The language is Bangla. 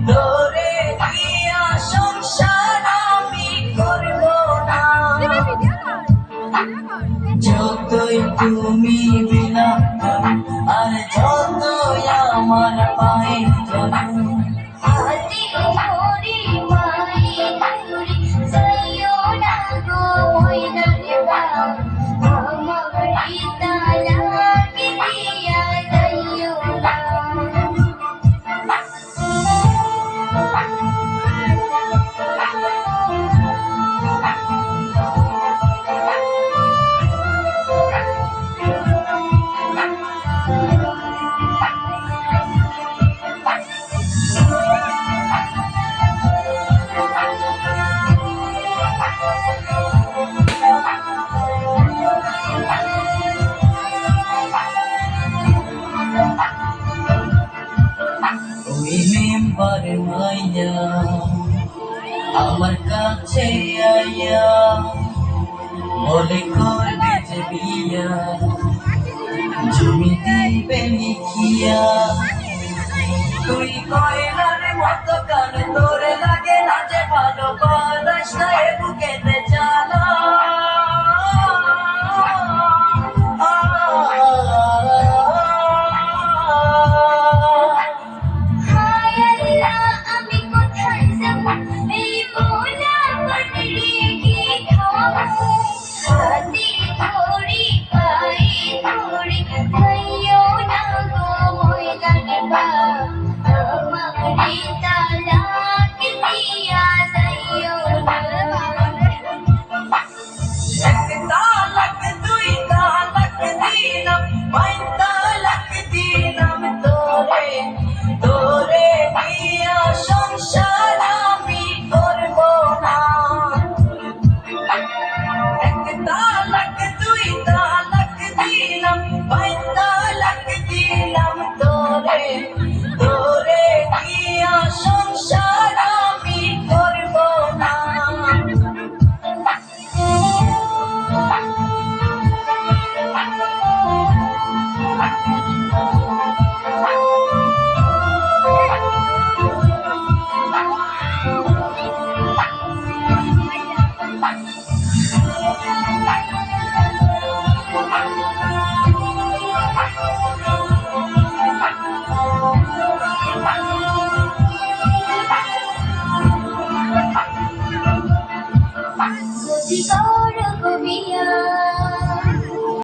তোরে দিয়া সংসার আমি করব না। যতই তুমি বিনা আর যতই আমার পায়ে জানো হাতে ধরি মাই ধরি যাইও না গো ময়দান গাও আমার তালাকে দিয়া যাইও না। ওই মেম্বার মাইয়া আমার কাছে আইয়া বলে করবে যে বিয়া জমি দিবে লিখিয়া তুই কয়লার মতো কান তোর